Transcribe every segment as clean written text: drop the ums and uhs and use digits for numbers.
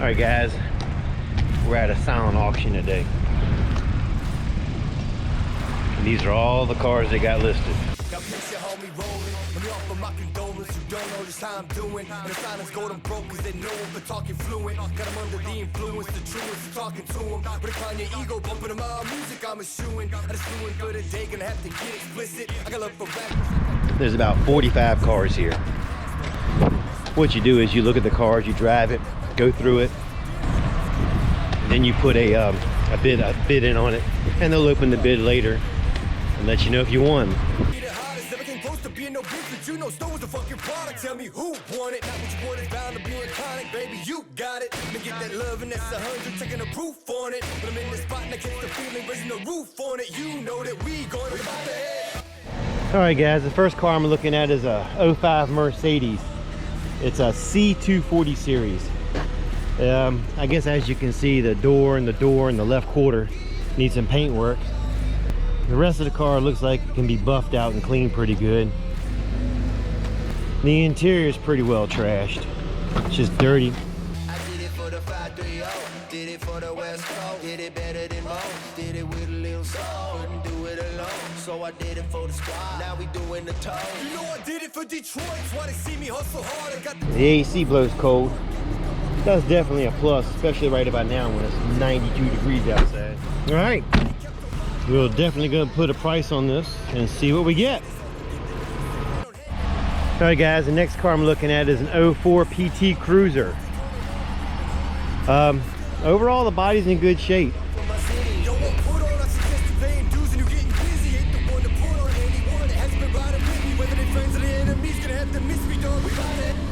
Alright guys, we're at a silent auction today. And these are all the cars they got listed. Now picture homie rolling, let me offer my condolence. You don't know just how I'm doing. And the silence go them broke cause they know I'm for talking fluent. Got them under the influence, the truest of talking to them. But decline your ego, bumping them out music, I'm eschewing. I just doing good a day, gonna have to get explicit. I got love for back. There's about 45 cars here. What you do is you look at the cars, you drive it, go through it, then you put a bid in on it, and they'll open the bid later and let you know if you won. You know, Snow was a fucking product. Tell me who won it. Not what you want is bound to be iconic, baby. You got it. Let me get that love and that's 100. Checking the proof on it. When I'm in the spot and I catch the feeling, raising the roof on it. You know that we going about the head. All right, guys. The first car I'm looking at is a 05 Mercedes. It's a C240 series. I guess as you can see, the door and the left quarter needs some paint work. The rest of the car looks like it can be buffed out and cleaned pretty good. The interior is pretty well trashed. It's just dirty. I did it for the 530, did it for the West Coast, did it better than most, did it with a little soul, couldn't do it alone, so I did it for the squad, now we doing the toe. You know I did it for Detroit, that's why they see me hustle hard. I got the AC blows cold. That's definitely a plus, especially right about now when it's 92 degrees outside. All right, we're definitely gonna put a price on this and see what we get. All right guys, the next car I'm looking at is an 04 PT Cruiser. Overall the body's in good shape.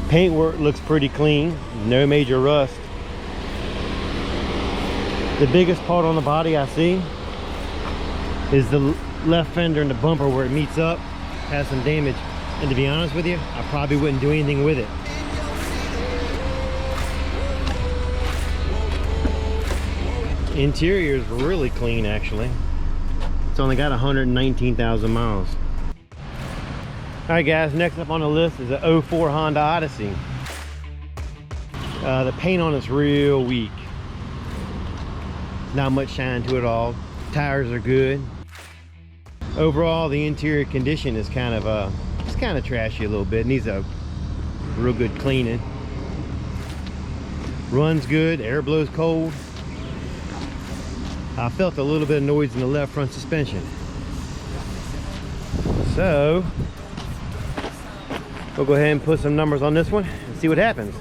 Paintwork looks pretty clean, no major rust. The biggest part on the body I see is the left fender and the bumper where it meets up has some damage. And to be honest with you, I probably wouldn't do anything with it. Interior is really clean actually. It's only got 119,000 miles. Alright guys, next up on the list is a 04 Honda Odyssey. The paint on it's real weak. Not much shine to it all. Tires are good. Overall, the interior condition is kind of trashy a little bit. Needs a real good cleaning. Runs good, air blows cold. I felt a little bit of noise in the left front suspension. So we'll go ahead and put some numbers on this one and see what happens.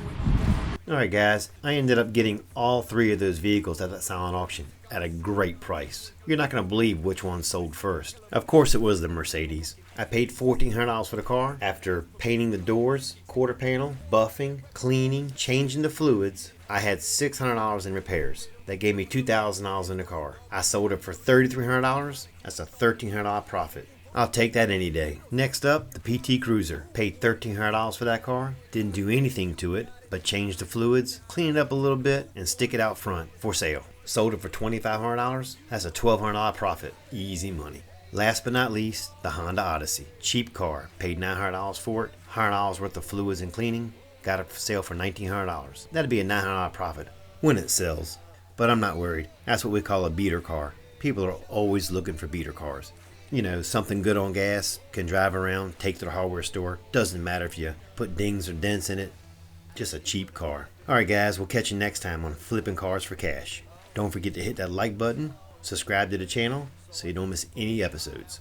Alright guys, I ended up getting all three of those vehicles at that silent auction at a great price. You're not going to believe which one sold first. Of course it was the Mercedes. I paid $1,400 for the car after painting the doors, quarter panel, buffing, cleaning, changing the fluids. I had $600 in repairs. That gave me $2,000 in the car. I sold it for $3,300. That's a $1,300 profit. I'll take that any day. Next up, the PT Cruiser. Paid $1,300 for that car. Didn't do anything to it, but changed the fluids, clean it up a little bit, and stick it out front for sale. Sold it for $2,500. That's a $1,200 profit. Easy money. Last but not least, the Honda Odyssey. Cheap car. Paid $900 for it. $100 worth of fluids and cleaning. Got it for sale for $1,900. That'd be a $900 profit when it sells. But I'm not worried. That's what we call a beater car. People are always looking for beater cars. You know, something good on gas, can drive around, take to the hardware store. Doesn't matter if you put dings or dents in it. Just a cheap car. Alright guys, we'll catch you next time on Flipping Cars for Cash. Don't forget to hit that like button, subscribe to the channel so you don't miss any episodes.